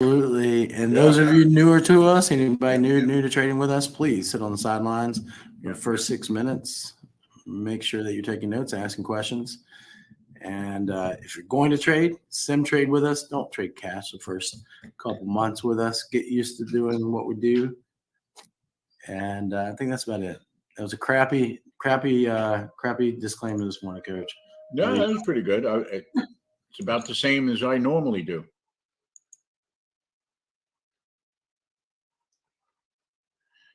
Absolutely. And Yeah. those of you newer to us, anybody new to trading with us, please sit on the sidelines for the first 6 minutes. Make sure that you're taking notes, asking questions. And if you're going to trade, sim trade with us. Don't trade cash the first couple months with us. Get used to doing what we do. And I think that's about it. That was a crappy disclaimer this morning, Coach. No, that was pretty good. It's about the same as I normally do.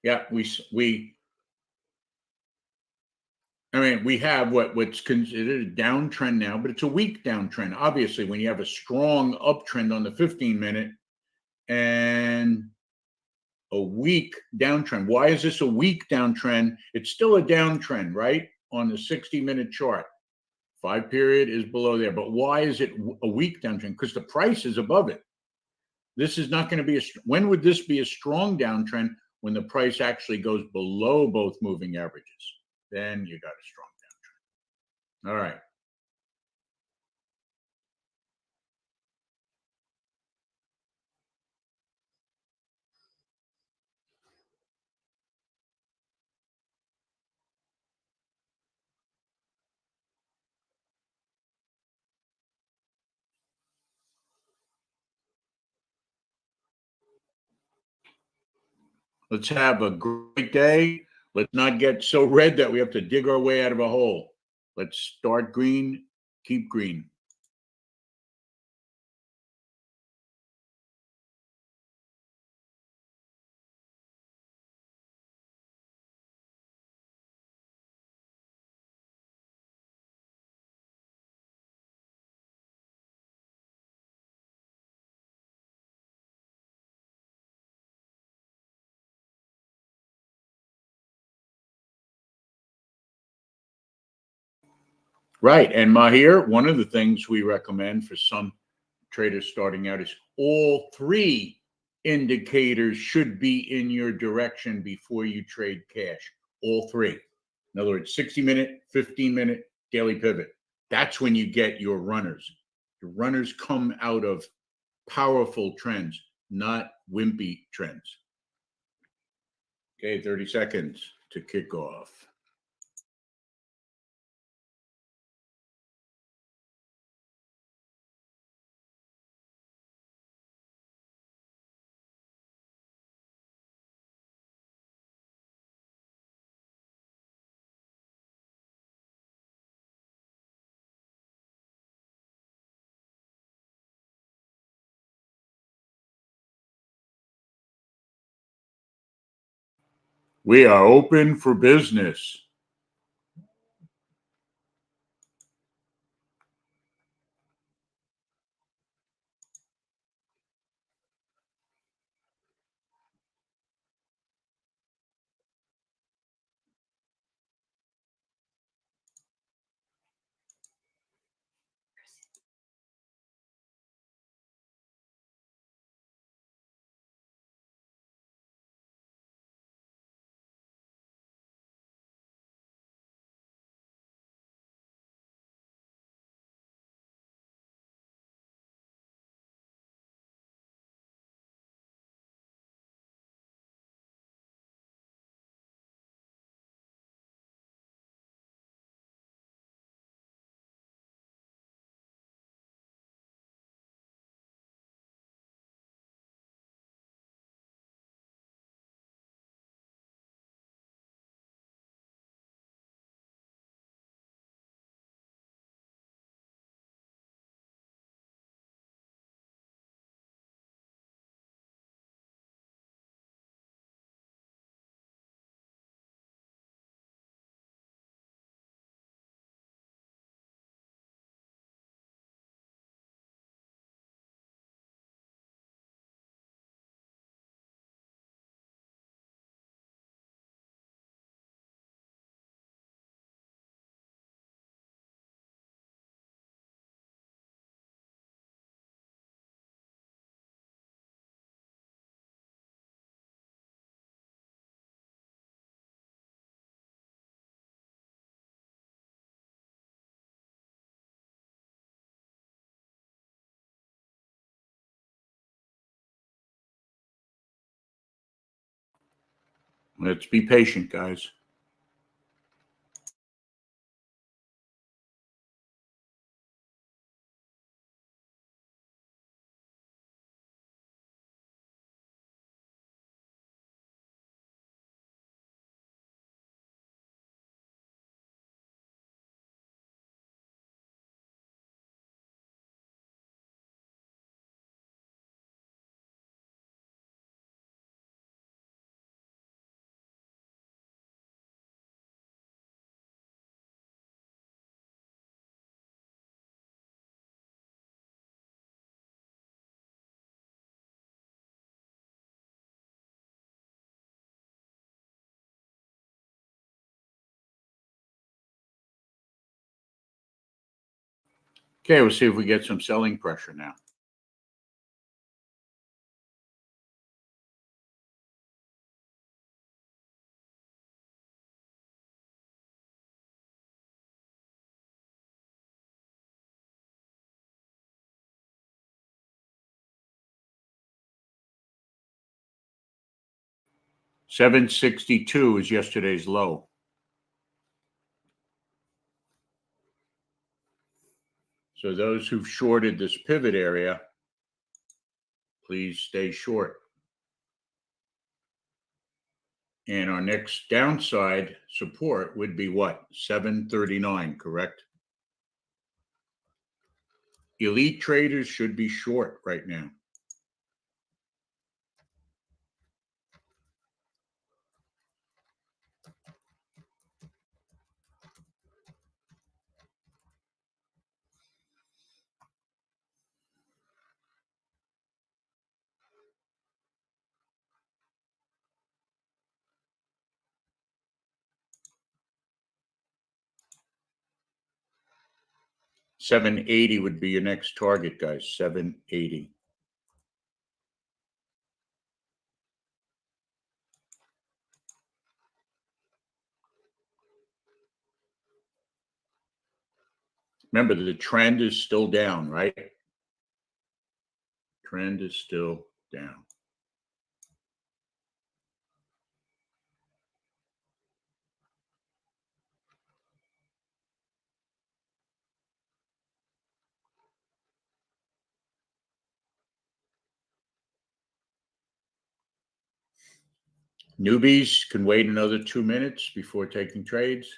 Yeah, I mean, we have what's considered a downtrend now, but it's a weak downtrend. Obviously, when you have a strong uptrend on the 15-minute and a weak downtrend. Why is this a weak downtrend? It's still a downtrend, right? On the 60-minute chart. 5 period is below there. But why is it a weak downtrend? Because the price is above it. This is not going to be when would this be a strong downtrend? When the price actually goes below both moving averages. Then you got a strong downtrend. All right. Let's have a great day. Let's not get so red that we have to dig our way out of a hole. Let's start green, keep green. Right. And Mahir, one of the things we recommend for some traders starting out is all three indicators should be in your direction before you trade cash. All three. In other words, 60-minute, 15-minute, daily pivot. That's when you get your runners. The runners come out of powerful trends, not wimpy trends. Okay, 30 seconds to kick off. We are open for business. Let's be patient, guys. Okay, we'll see if we get some selling pressure now. $762 is yesterday's low. So those who've shorted this pivot area, please stay short. And our next downside support would be what? 739, correct? Elite traders should be short right now. $780 would be your next target, guys. $780. Remember, the trend is still down, right? Trend is still down. Newbies can wait another 2 minutes before taking trades.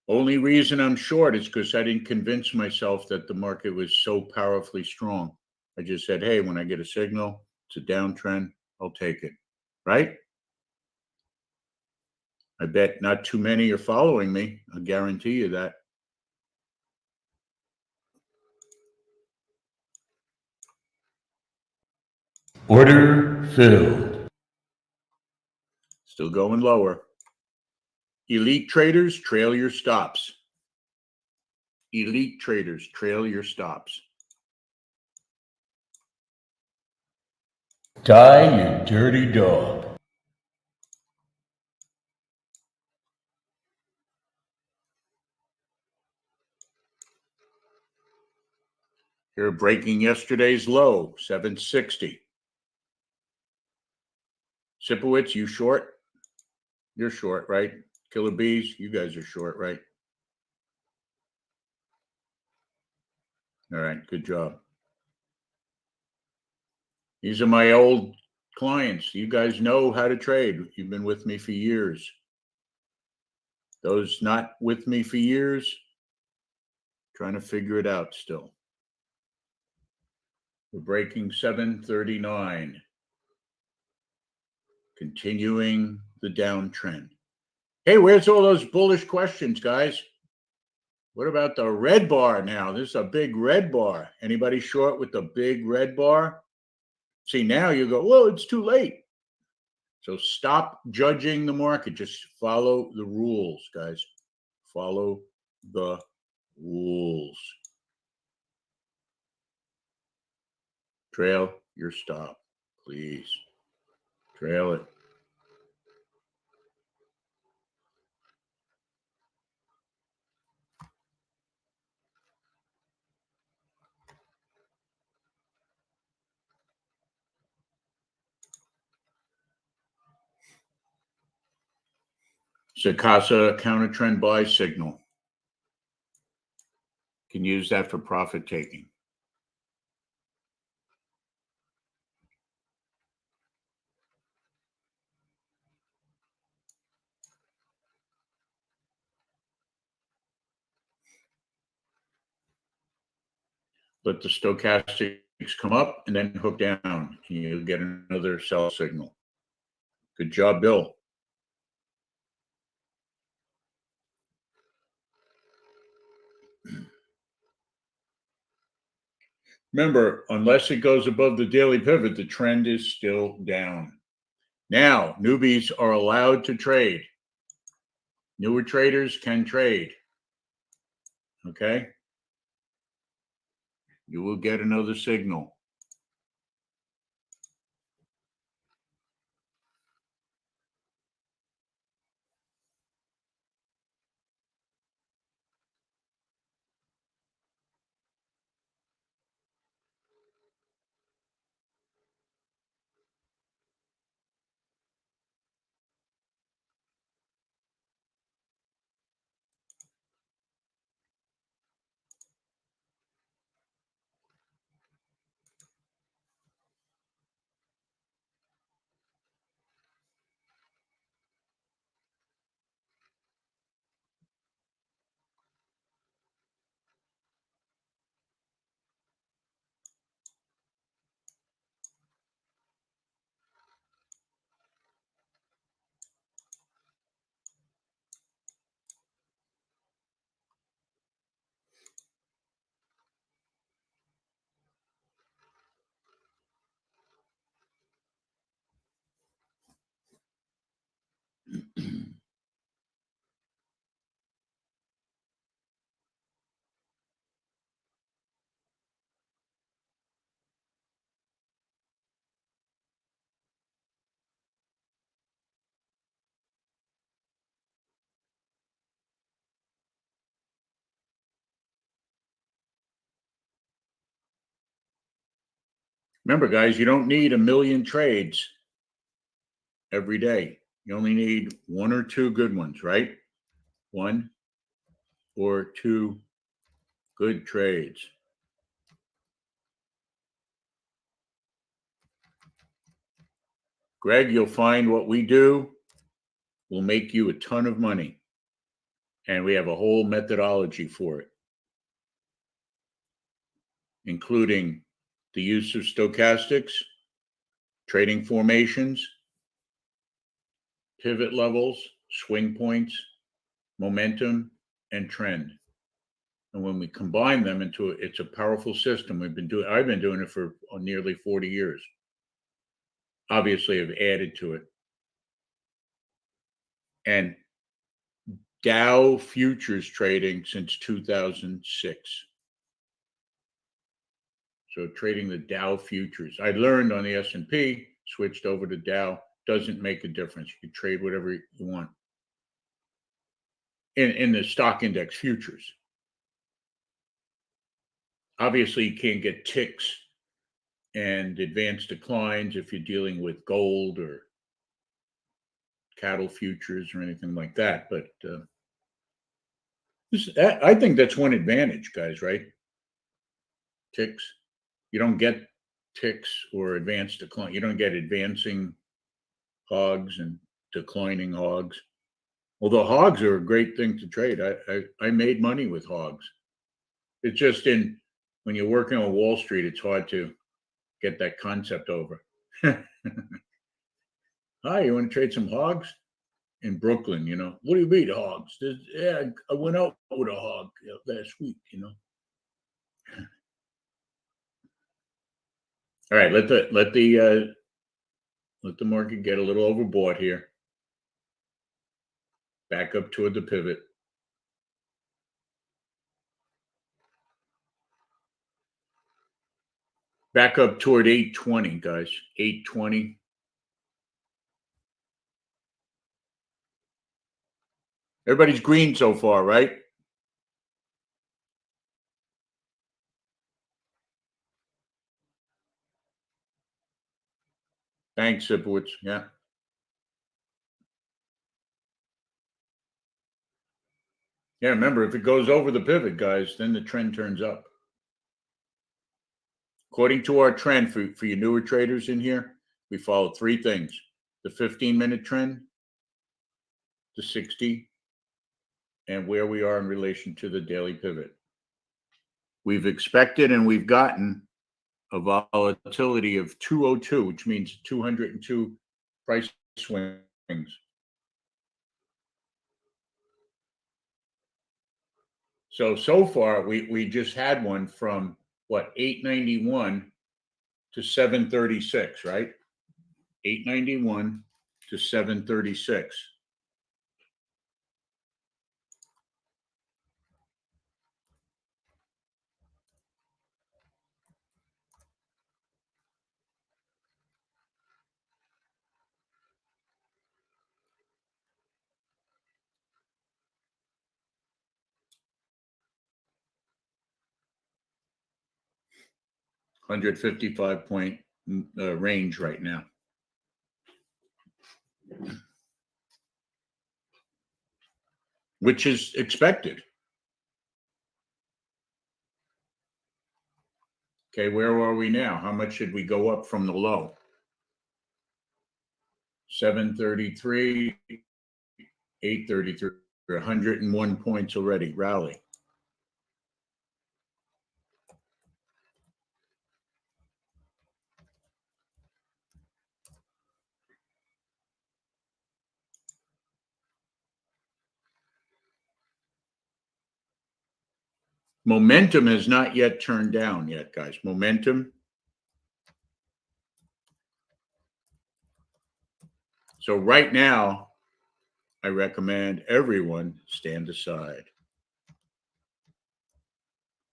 Only reason I'm short is because I didn't convince myself that the market was so powerfully strong. I just said, hey, when I get a signal, it's a downtrend, I'll take it. Right? I bet not too many are following me. I guarantee you that. Order filled. Still going lower. Elite traders, trail your stops. Elite traders, trail your stops. Die, you dirty dog. Here, breaking yesterday's low, 760. Sipowicz, you short? You're short, right? Killer Bees, you guys are short, right? All right, good job. These are my old clients. You guys know how to trade. You've been with me for years. Those not with me for years, trying to figure it out still. We're breaking 739. Continuing the downtrend. Hey, where's all those bullish questions, guys? What about the red bar now? This is a big red bar. Anybody short with the big red bar? See, now you go, whoa, it's too late. So stop judging the market. Just follow the rules, guys. Follow the rules. Trail your stop, please. Trail it. Stokasa counter trend buy signal. Can use that for profit taking. Let the stochastics come up and then hook down, and you'll get another sell signal. Good job, Bill. Remember, unless it goes above the daily pivot, the trend is still down. Now, newbies are allowed to trade. Newer traders can trade. Okay? You will get another signal. Remember, guys, you don't need a million trades every day. You only need one or two good ones, right? One or two good trades. Greg, you'll find what we do will make you a ton of money. And we have a whole methodology for it, including the use of stochastics, trading formations, pivot levels, swing points, momentum, and trend. And when we combine them into it's a powerful system. I've been doing it for nearly 40 years. Obviously, I've added to it. And Dow futures trading since 2006. So trading the Dow futures. I learned on the S&P, switched over to Dow. Doesn't make a difference. You can trade whatever you want in the stock index futures. Obviously, you can't get ticks and advanced declines if you're dealing with gold or cattle futures or anything like that. But I think that's one advantage, guys, right? Ticks. You don't get ticks or advanced decline. You don't get advancing hogs and declining hogs. Although hogs are a great thing to trade. I made money with hogs. It's just when you're working on Wall Street, it's hard to get that concept over. Hi, you want to trade some hogs? In Brooklyn, what do you mean hogs? Yeah, I went out with a hog last week, All right, let the market get a little overbought here. Back up toward the pivot. Back up toward 820, guys. 820. Everybody's green so far, right? Thanks, Sipowicz. Yeah. Yeah, remember, if it goes over the pivot, guys, then the trend turns up. According to our trend, for your newer traders in here, we follow three things: the 15-minute trend, the 60, and where we are in relation to the daily pivot. We've expected and we've gotten a volatility of 202, which means 202 price swings. So far, we just had one from what, 891 to 736, right? 891 to 736. $155 range right now. Which is expected. Okay, where are we now? How much should we go up from the low? 733, 833, 101 points already, rally. Momentum has not yet turned down yet, guys. Momentum. So right now, I recommend everyone stand aside.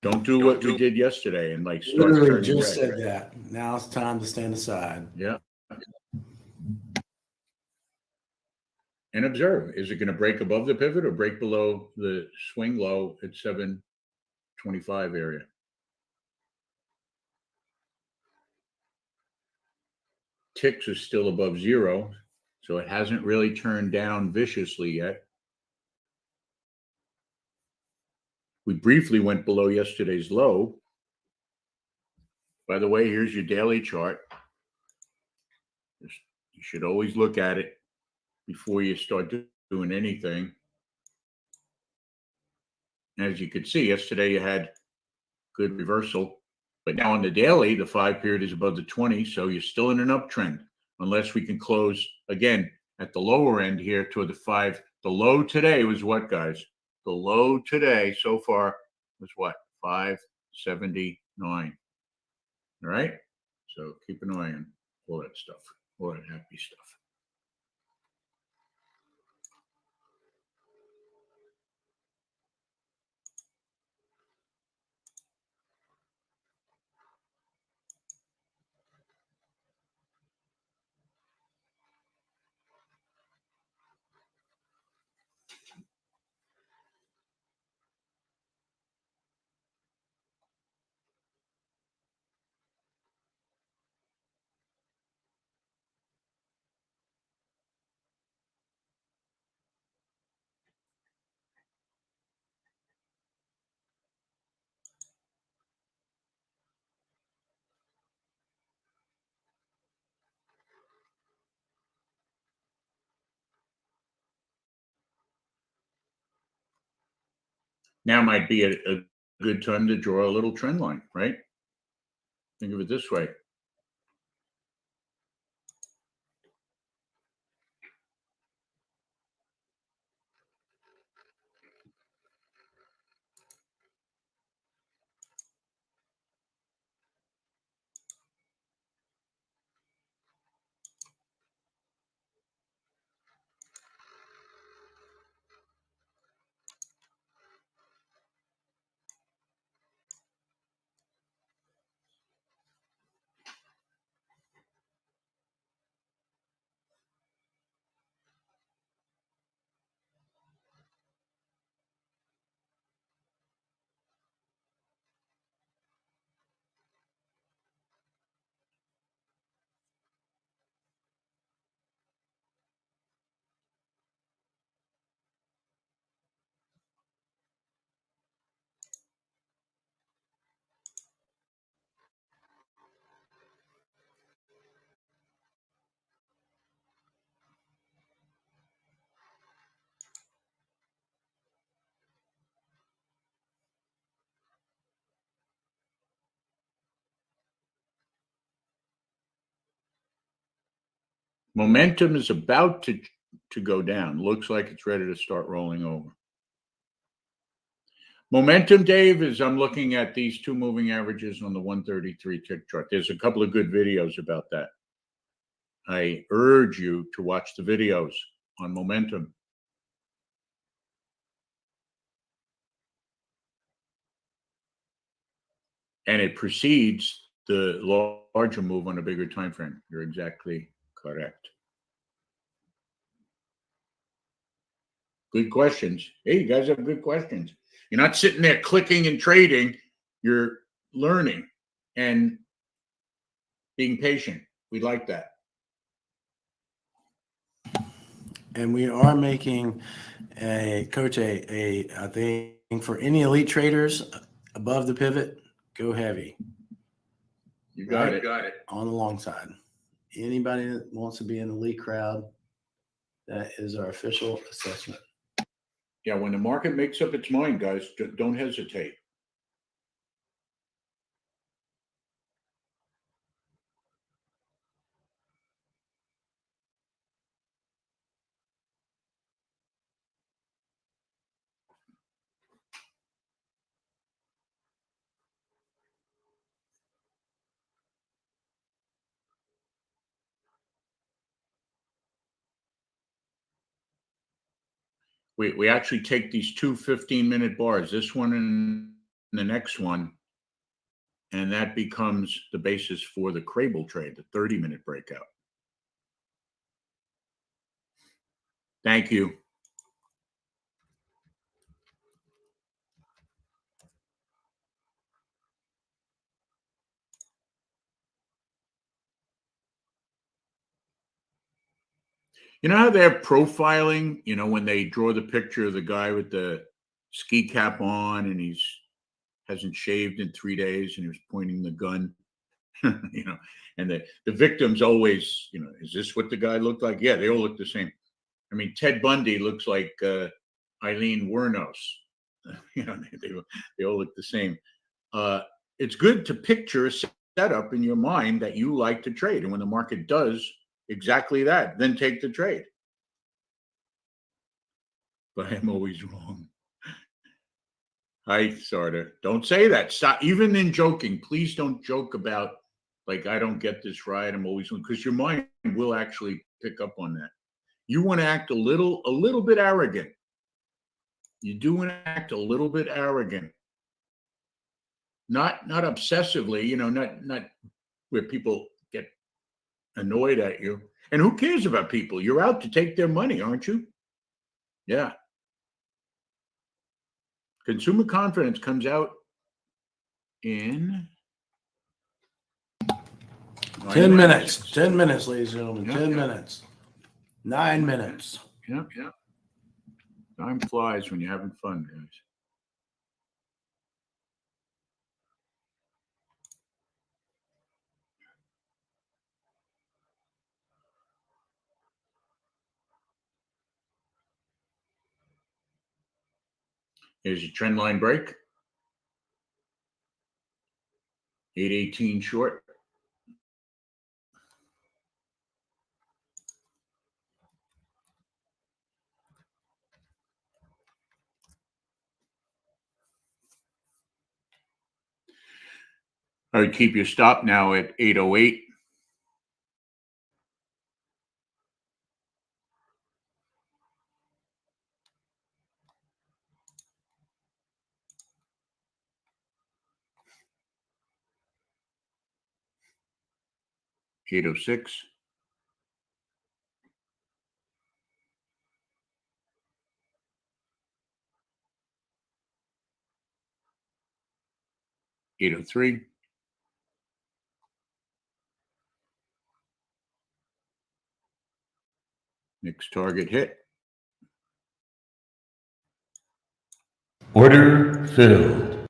Don't do what we did yesterday and like start Literally turning just red. said that. Now it's time to stand aside. Yeah. And observe, is it going to break above the pivot or break below the swing low at 725 area? Ticks is still above zero, so it hasn't really turned down viciously yet. We briefly went below yesterday's low. By the way, here's your daily chart. You should always look at it before you start doing anything. As you could see, yesterday you had good reversal, but now on the daily, the 5 period is above the 20, so you're still in an uptrend unless we can close again at the lower end here toward the 5. The low today was what, guys? The low today so far was what? 579. All right. So keep an eye on all that stuff, all that happy stuff. Now might be a good time to draw a little trend line, right? Think of it this way. Momentum is about to go down. Looks like it's ready to start rolling over. Momentum, Dave, is I'm looking at these two moving averages on the 133 tick chart. There's a couple of good videos about that. I urge you to watch the videos on momentum. And it precedes the larger move on a bigger time frame. You're exactly correct. Good questions. Hey, you guys have good questions. You're not sitting there clicking and trading. You're learning and being patient. We like that. And we are making I think for any elite traders above the pivot, go heavy. You got it. On the long side. Anybody that wants to be in the elite crowd, that is our official assessment. Yeah, when the market makes up its mind, guys, don't hesitate. We actually take these two 15-minute bars, this one and the next one, and that becomes the basis for the Crable trade, the 30-minute breakout. Thank you. You know how they're profiling, when they draw the picture of the guy with the ski cap on and hasn't shaved in 3 days and he was pointing the gun, and the victims always, is this what the guy looked like? Yeah, they all look the same. I mean, Ted Bundy looks like Eileen Wuornos. They all look the same. It's good to picture a setup in your mind that you like to trade. And when the market does exactly that, then take the trade. But I'm always wrong. Hi, Sarda. Don't say that. Stop. Even in joking, please don't joke about, like, I don't get this right. I'm always wrong, because your mind will actually pick up on that. You want to act a little bit arrogant. You do want to act a little bit arrogant. Not obsessively, not where people get annoyed at you. And who cares about people? You're out to take their money, aren't you? Yeah. Consumer confidence comes out in 10 minutes. 10 minutes, ladies and gentlemen. Yeah, 10 yeah. minutes. 9 minutes. Yeah. Time flies when you're having fun, guys. Here's your trend line break. 818 short. I would keep your stop now at 808. $806. $803. Next target hit. Order filled.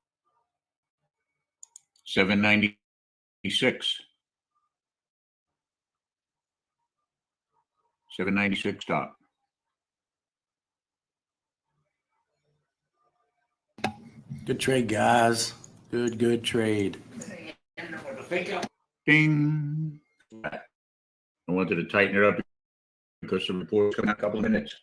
796. 796 stop. Good trade, guys. Good trade. Ding. I wanted to tighten it up because the report's coming in a couple of minutes.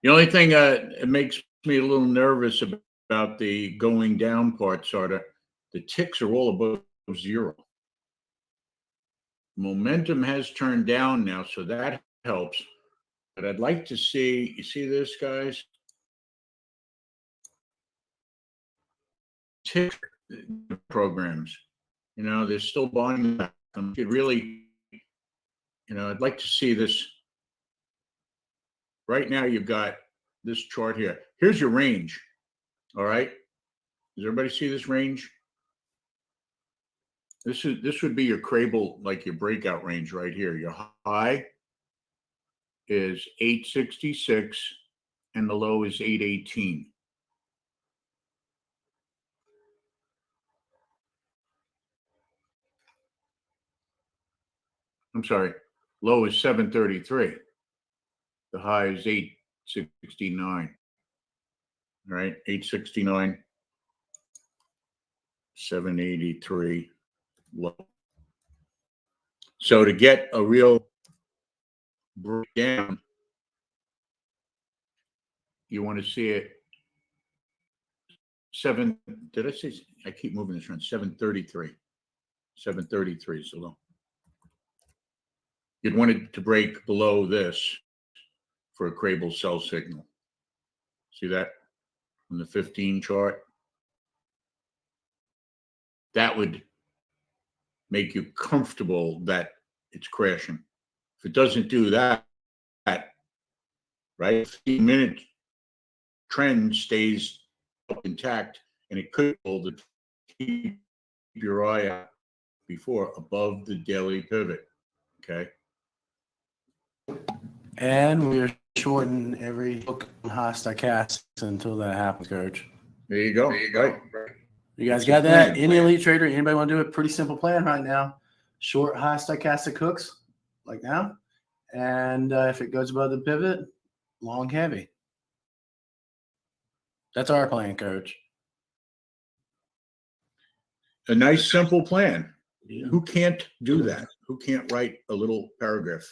The only thing it makes me a little nervous about the going down part, sort of, the ticks are all above 0. Momentum has turned down now, so that helps. But I'd like to see, you see this, guys? Tick programs, they're still buying them. It really, I'd like to see this. Right now, you've got this chart here. Here's your range. All right. Does everybody see this range? This would be your Crable, like your breakout range right here. Your high is 866 and the low is 818. I'm sorry, low is 733. The high is 869. All right, 869, 783 low. So to get a real breakdown, you want to see it did I say, I keep moving this around, 733. 733 is the low. You'd want it to break below this for a Crable sell signal. See that on the 15 chart? That would make you comfortable that it's crashing. If it doesn't do that, right, 15-minute trend stays intact, and it could hold it. Keep your eye out before above the daily pivot. Okay. And we're shorting every hook on high stochastics until that happens, Coach. There you go. Right. You guys It's got a that? plan. Any elite trader, anybody want to do it? Pretty simple plan right now. Short high stochastic hooks like now. And if it goes above the pivot, long heavy. That's our plan, Coach. A nice, simple plan. Yeah. Who can't do that? Who can't write a little paragraph?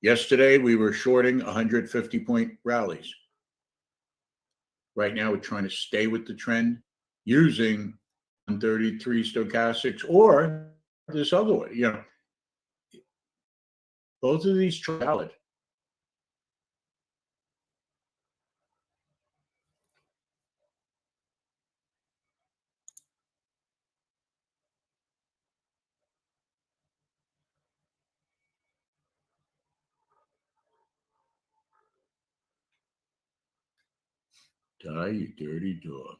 Yesterday, we were shorting 150-point rallies. Right now, we're trying to stay with the trend using 133 stochastics or this other way. Both of these are valid. Die, you dirty dog.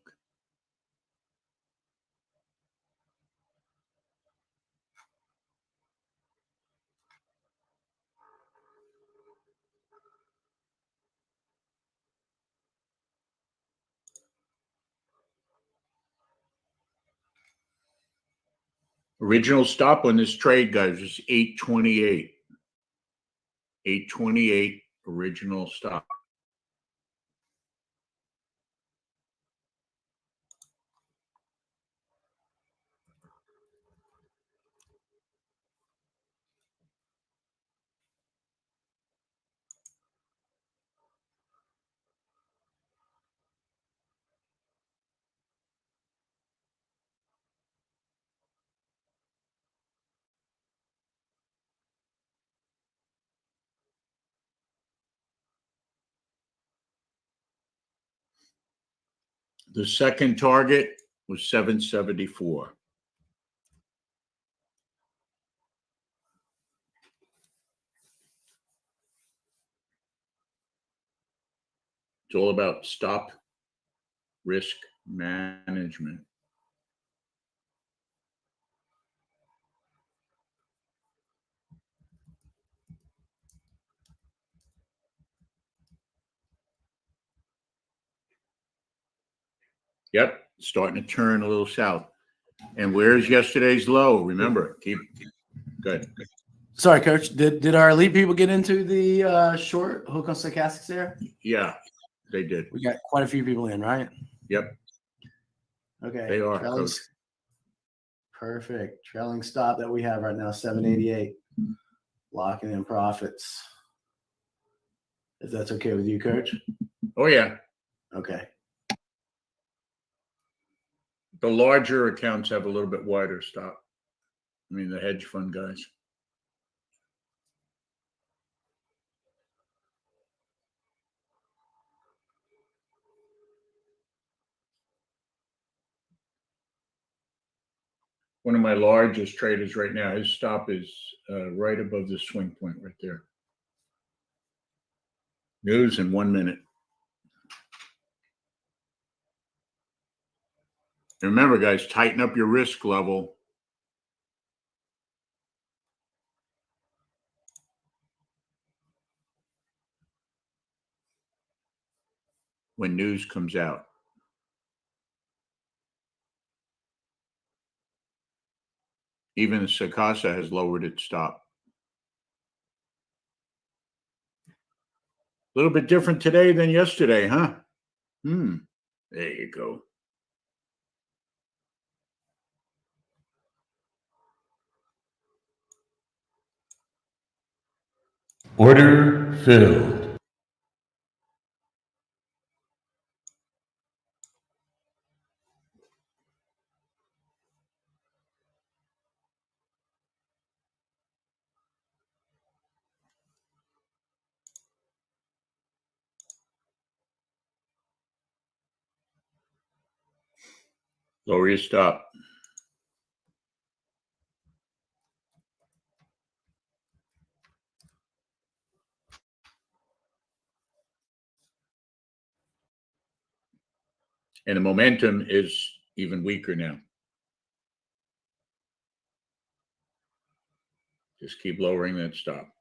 Original stop on this trade, guys, is 828. 828 original stop. The second target was 774. It's all about stop risk management. Yep, starting to turn a little south. And where's yesterday's low? Remember, keep good. Sorry, Coach. Did our elite people get into the short hook on stochastics there? Yeah, they did. We got quite a few people in, right? Yep, Okay. they are, Trailing- Coach. Perfect. Trailing stop that we have right now, 788. Locking in profits. If that's okay with you, Coach. Oh, yeah. Okay. The larger accounts have a little bit wider stop. I mean, the hedge fund guys. One of my largest traders right now, his stop is right above the swing point right there. News in 1 minute. And remember, guys, tighten up your risk level. When news comes out. Even Sakasa has lowered its stop. A little bit different today than yesterday, huh? There you go. Order filled. Lower your stop. And the momentum is even weaker now. Just keep lowering that stop.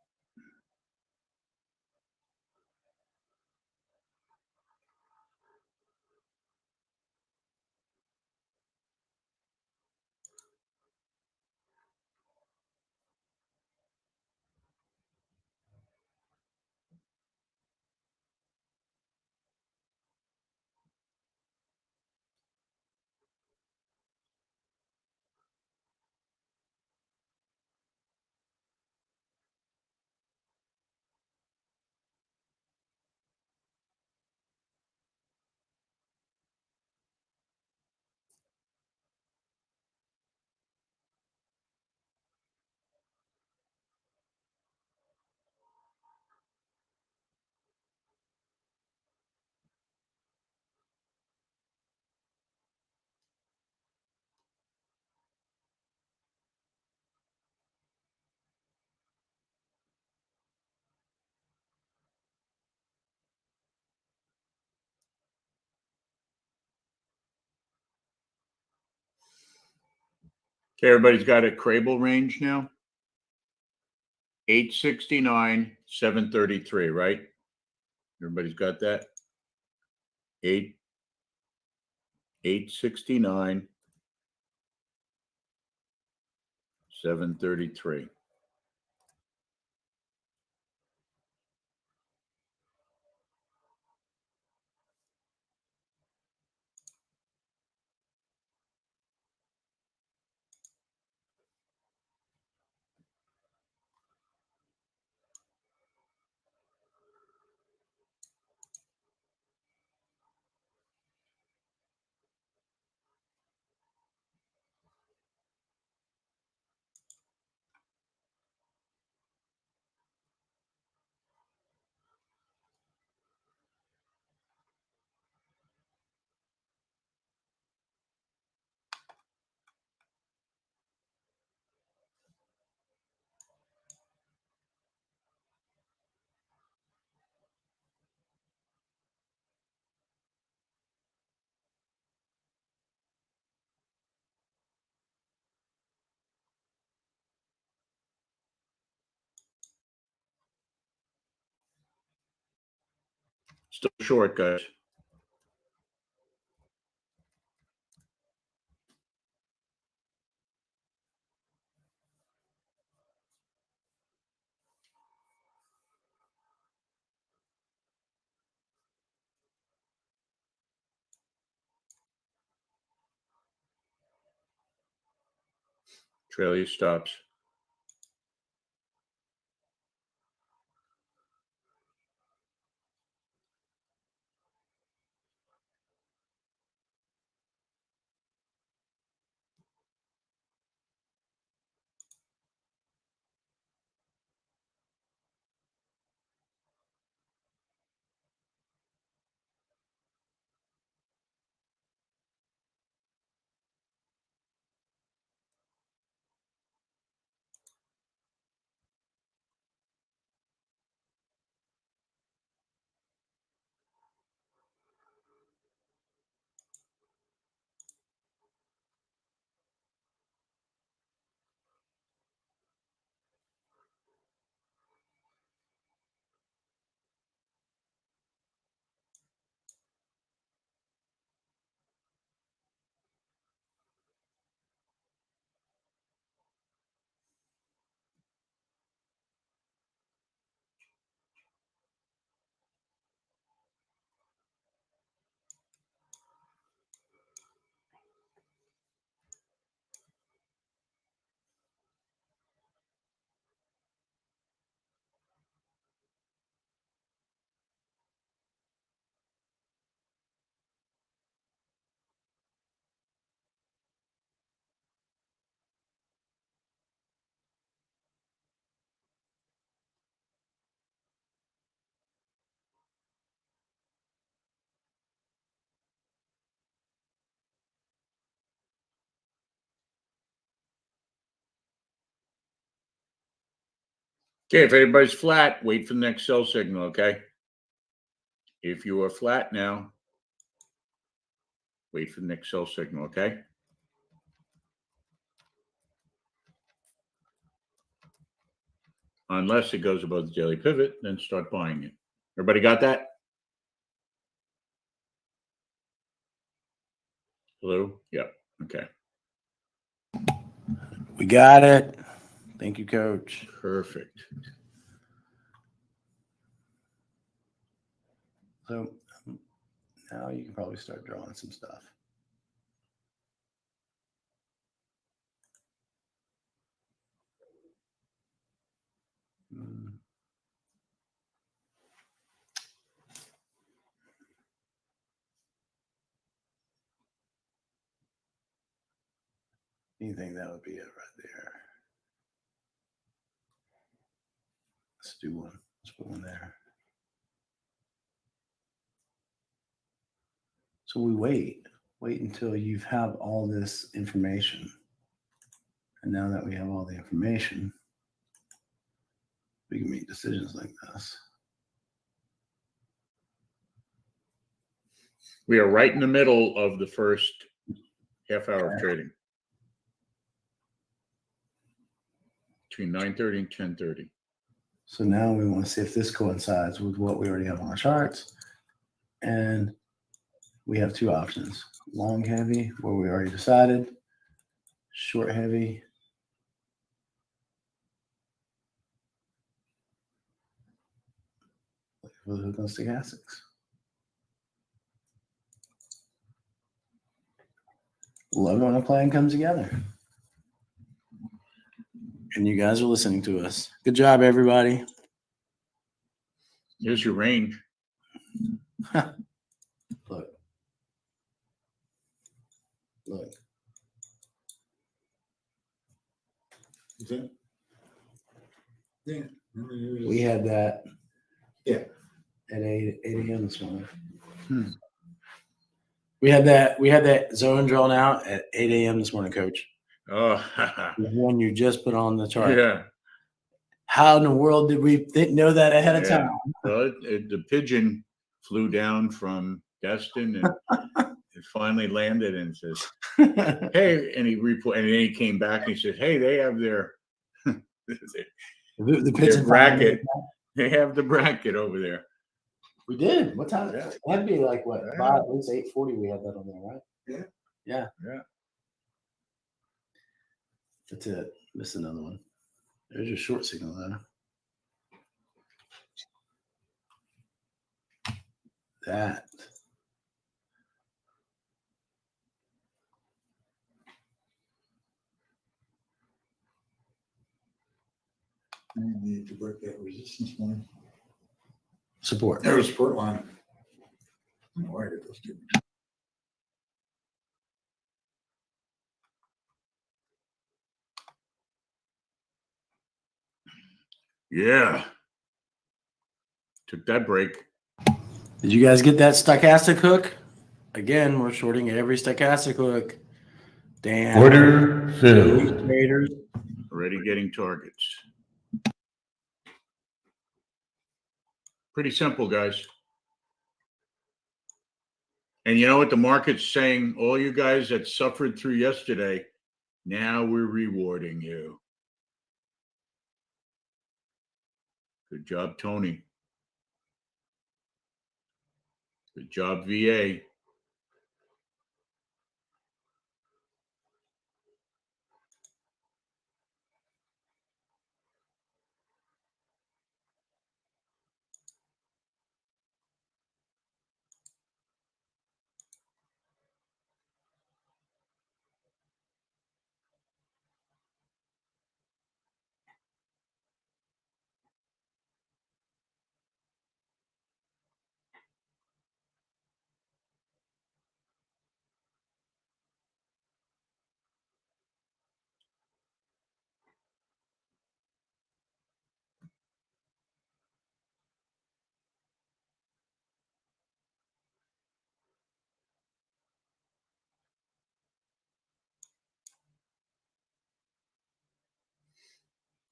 Okay, everybody's got a Crable range now. 869, 733, right? Everybody's got that? 869, 7:33. Still short, guys. Trailer stops. Okay, if everybody's flat, wait for the next sell signal, okay? If you are flat now, wait for the next sell signal, okay? Unless it goes above the daily pivot, then start buying it. Everybody got that? Hello? Yeah. Okay. We got it. Thank you, Coach. Perfect. So now you can probably start drawing some stuff. Hmm. You think that would be it right there? Let's do one. Let's put one there. So we wait until you have all this information. And now that we have all the information, we can make decisions like this. We are right in the middle of the first half hour of trading. Between 9:30 and 10:30. So now we want to see if this coincides with what we already have on our charts. And we have two options. Long heavy, where we already decided. Short heavy, with Hook on Stochastics. Love it when a plan comes together. And you guys are listening to us. Good job, everybody. Here's your range. Look. Look. Is that? Yeah. We had that. Yeah. At 8 a.m. this morning. Hmm. We had that zone drawn out at 8 a.m. this morning, Coach. Oh, The one you just put on the chart. yeah. How in the world did we know that ahead of Yeah. time? Well, the pigeon flew down from Destin and it finally landed and says, "Hey," and he report, and then he came back and he said, "Hey, they have their the pigeon bracket. They have the bracket over there." We did. What time? Yeah. That'd be like what? Yeah. About at least 8:40. We had that on there, right? Yeah. Yeah. Yeah. That's it. Missed another one. There's your short signal there. That. I need to break that resistance line. Support. There was support line. I don't know why I did those two. Yeah. Took that break. Did you guys get that stochastic hook? Again, we're shorting every stochastic hook. Damn. Order filled. Traders. Already getting targets. Pretty simple, guys. And you know what the market's saying? All you guys that suffered through yesterday, now we're rewarding you. Good job, Tony. Good job, VA.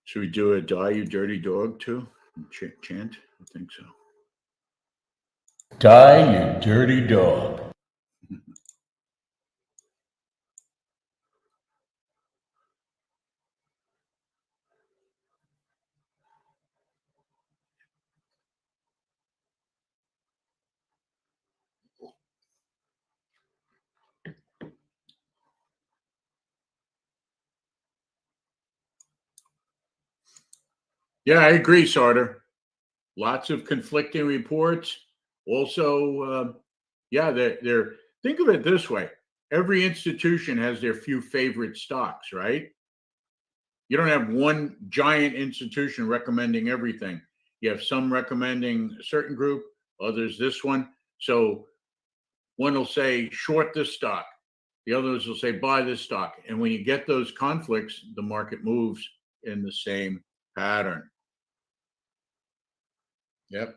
Should we do a die, you dirty dog, too? Chant? I think so. Die, you dirty dog. Yeah, I agree, Sarter. Lots of conflicting reports. Also, they're think of it this way. Every institution has their few favorite stocks, right? You don't have one giant institution recommending everything. You have some recommending a certain group, others this one. So one will say short this stock, the others will say buy this stock. And when you get those conflicts, the market moves in the same pattern. Yep.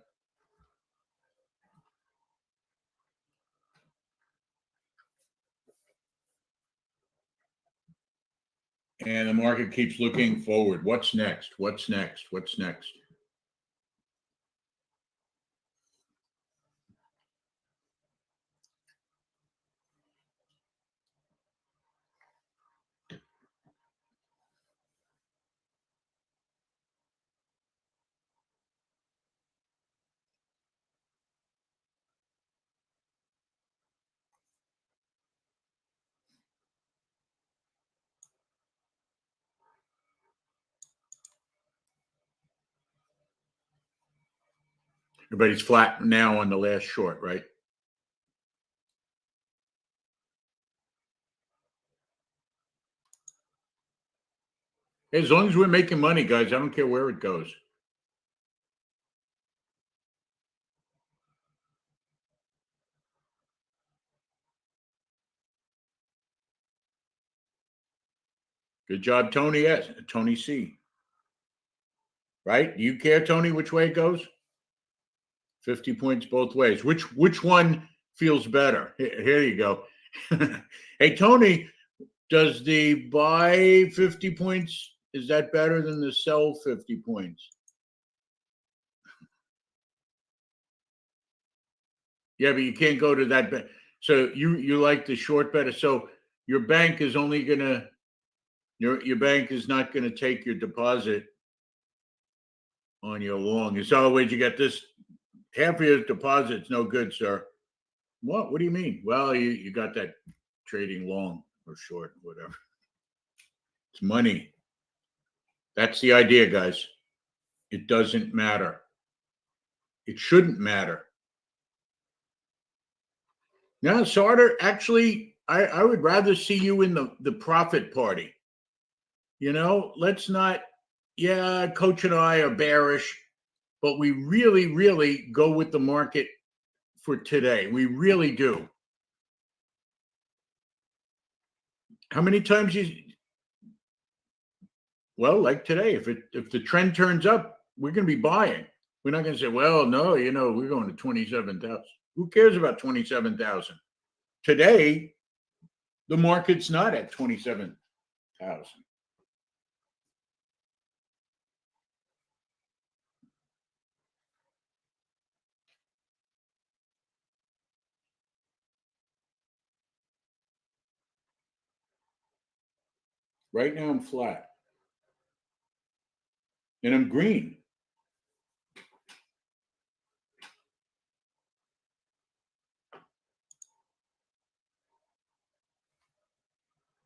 And the market keeps looking forward. What's next? What's next? What's next? Everybody's flat now on the last short, right? As long as we're making money, guys, I don't care where it goes. Good job, Tony S. Tony C. Right? Do you care, Tony, which way it goes? 50 points both ways. Which one feels better? Here you go. Hey, Tony, does the buy 50 points, is that better than the sell 50 points? Yeah, but you can't go to that. So you like the short better. So your bank is only gonna your bank is not gonna take your deposit on your long. It's always you get this half of your deposit's no good, sir. What do you mean? Well, you got that trading long or short, whatever. It's money. That's the idea, guys. It doesn't matter. It shouldn't matter. Now, Sartor, actually, I would rather see you in the profit party. You know, let's not, yeah, Coach and I are bearish, but we really, really go with the market for today. We really do. How many times well, like today, if the trend turns up, we're going to be buying. We're not going to say, well, no, we're going to 27,000. Who cares about 27,000? Today, the market's not at 27,000. Right now, I'm flat. And I'm green.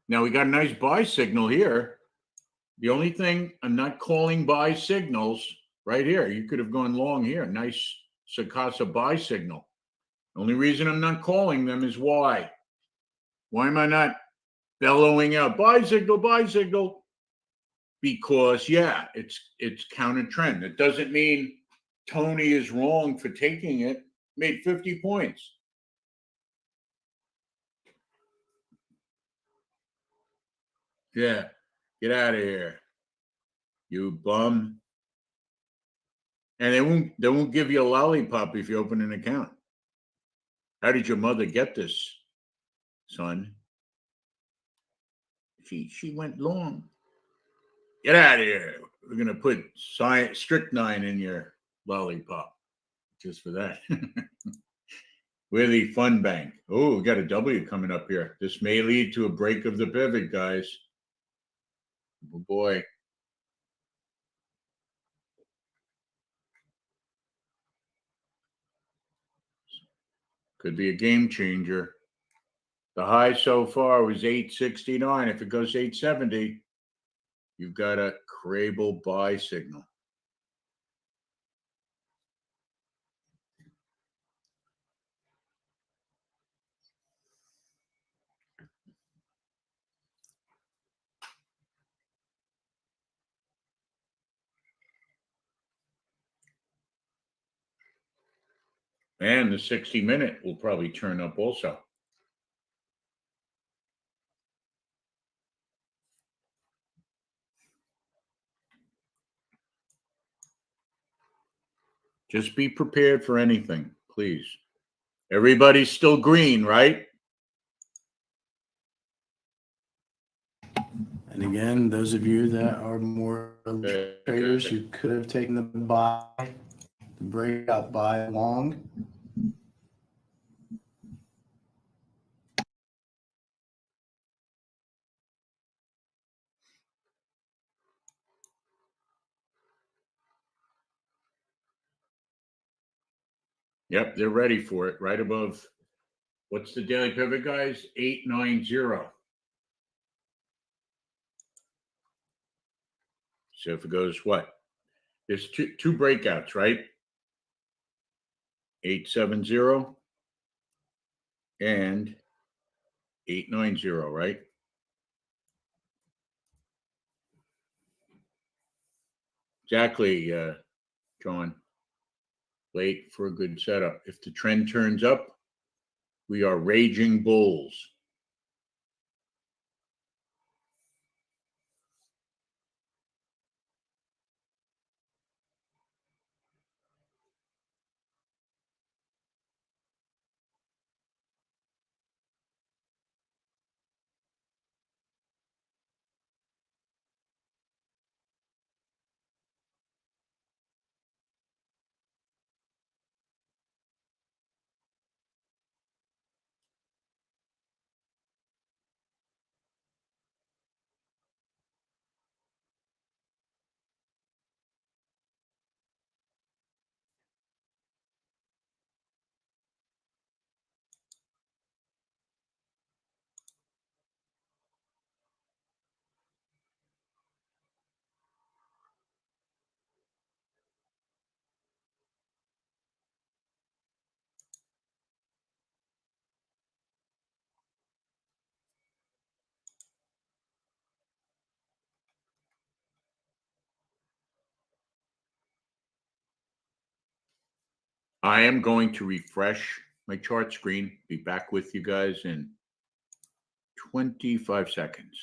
Now we got a nice buy signal here. The only thing I'm not calling buy signals right here. You could have gone long here. Nice Sakasa buy signal. The only reason I'm not calling them is why. Why am I not bellowing out buy signal, buy signal? Because yeah, it's counter trend. It doesn't mean Tony is wrong for taking it. Made 50 points. Yeah, get out of here, you bum. And they won't give you a lollipop if you open an account. How did your mother get this, son? She went long. Get out of here. We're gonna put strychnine in your lollipop just for that. We're the fun bank. Oh, we got a W coming up here. This may lead to a break of the pivot, guys. Oh boy. Could be a game changer. The high so far was 869. If it goes 870, you've got a Crable buy signal. And the 60-minute will probably turn up also. Just be prepared for anything, please. Everybody's still green, right? And again, those of you that are more traders, you could have taken the buy, the breakout buy long. Yep, they're ready for it. Right above, what's the daily pivot, guys? 890. So if it goes what? There's two breakouts, right? 870 and 890, right? Exactly, John. Late for a good setup. If the trend turns up, we are raging bulls. I am going to refresh my chart screen. Be back with you guys in 25 seconds.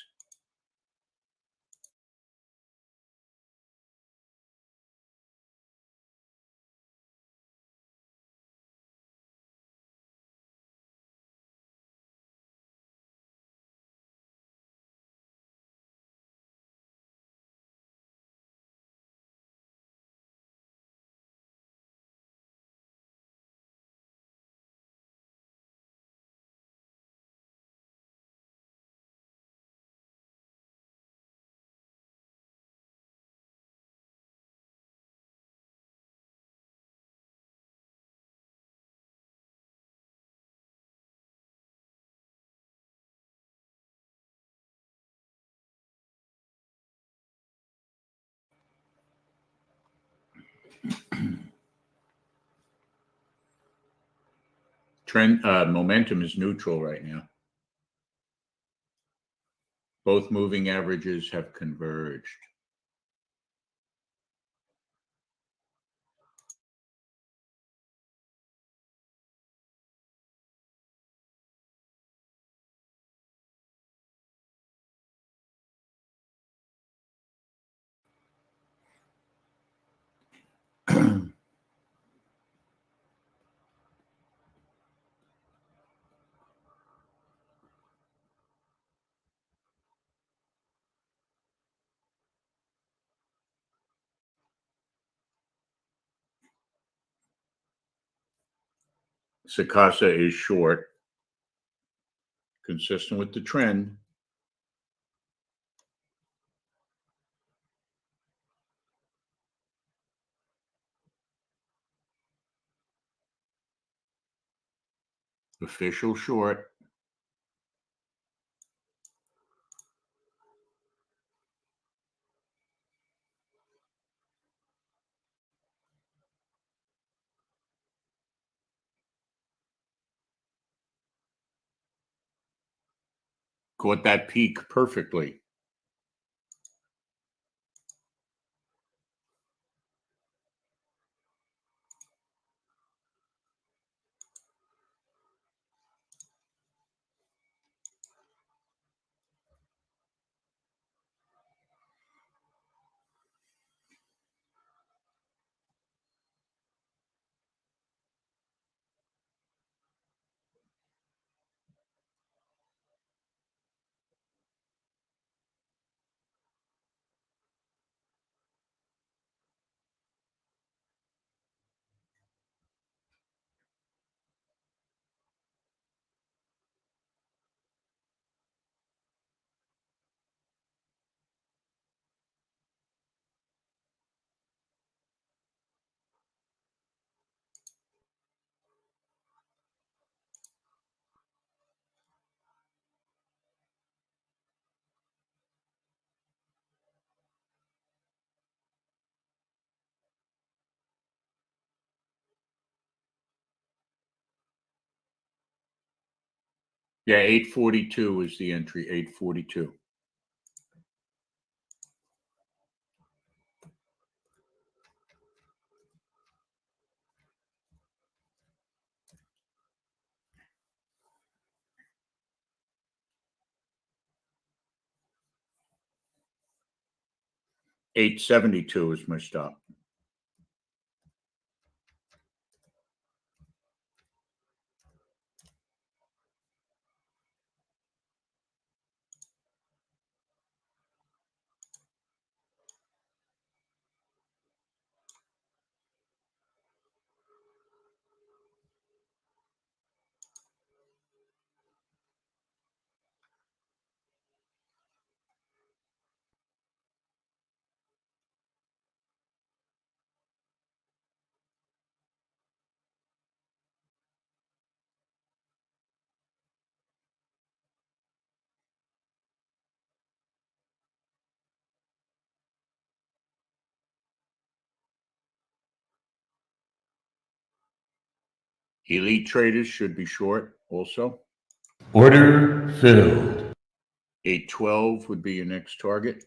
Trend momentum is neutral right now. Both moving averages have converged. Sakasa is short, consistent with the trend. Official short. Caught that peak perfectly. Yeah, 842 is the entry, 842. $872 is my stop. Elite traders should be short also. Order filled. 812 would be your next target.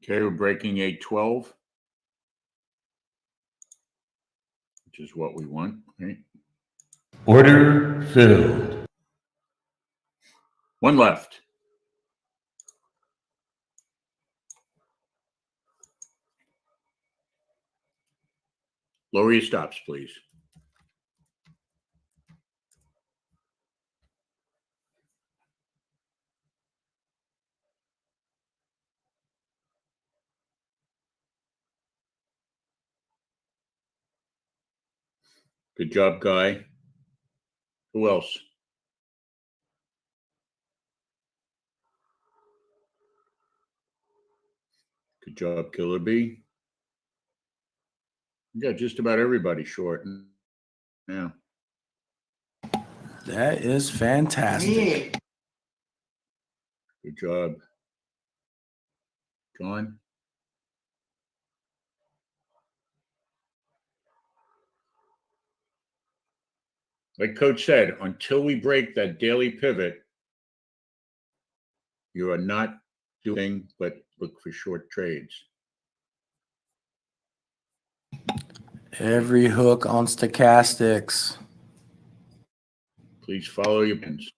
Okay, we're breaking 812, which is what we want, right? Order filled. One left. Lower your stops, please. Good job, Guy. Who else? Good job, Killer B. You got just about everybody short now. That is fantastic. Good job, John. Like Coach said, until we break that daily pivot, you are not doing but look for short trades. Every hook on stochastics. Please follow your pins.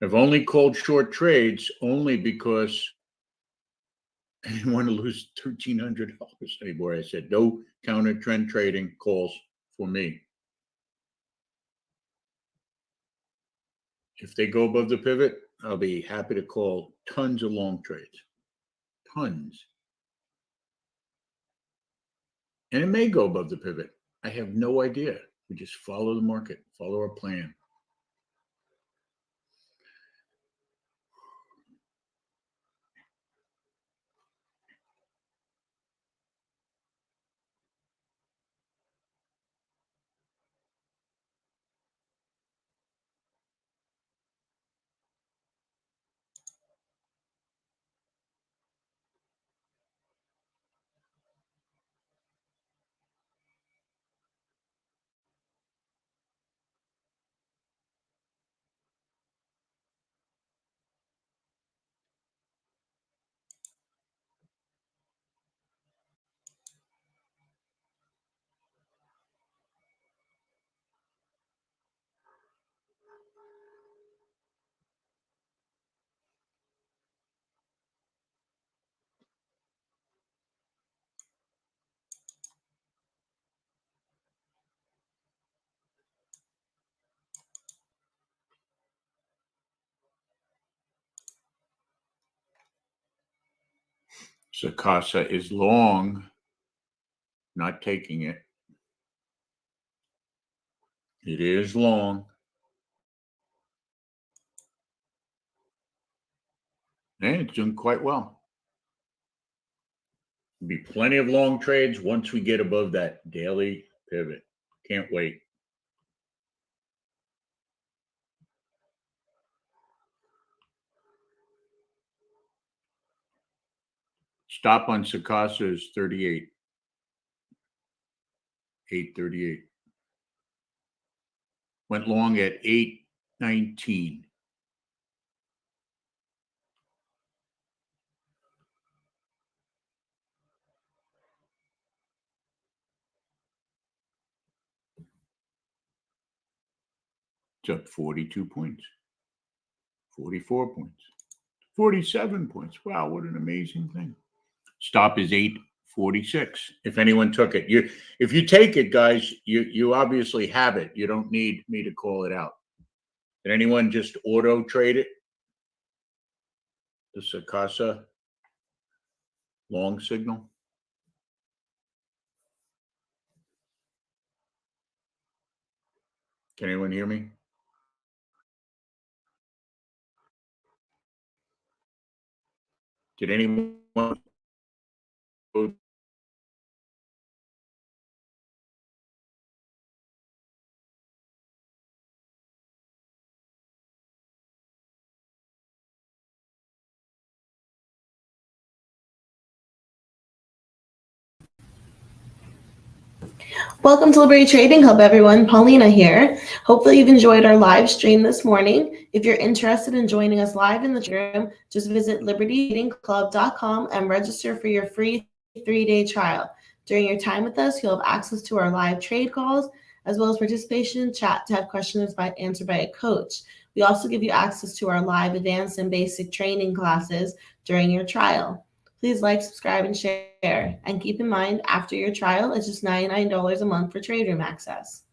I've only called short trades only because I didn't want to lose $1,300 anymore. I said, no counter trend trading calls for me. If they go above the pivot, I'll be happy to call tons of long trades. Tons. And it may go above the pivot. I have no idea. We just follow the market, follow our plan. Sakasa is long, not taking it. It is long. And it's doing quite well. There'll be plenty of long trades once we get above that daily pivot. Can't wait. Stop on Sakasa is 38. 838. Went long at 819. It's up 42 points. 44 points. 47 points. Wow, what an amazing thing. Stop is 846. If anyone took it, if you take it, guys, you obviously have it. You don't need me to call it out. Did anyone just auto trade it? The Sakasa long signal. Can anyone hear me? Did anyone? Welcome to Liberty Trading Hub, everyone. Paulina here. Hopefully you've enjoyed our live stream this morning. If you're interested in joining us live in the room, just visit libertytradingclub.com and register for your free 3-day trial. During your time with us, you'll have access to our live trade calls, as well as participation in chat to have questions answered by a coach. We also give you access to our live advanced and basic training classes during your trial. Please like, subscribe, and share. And keep in mind, after your trial, it's just $99 a month for trade room access.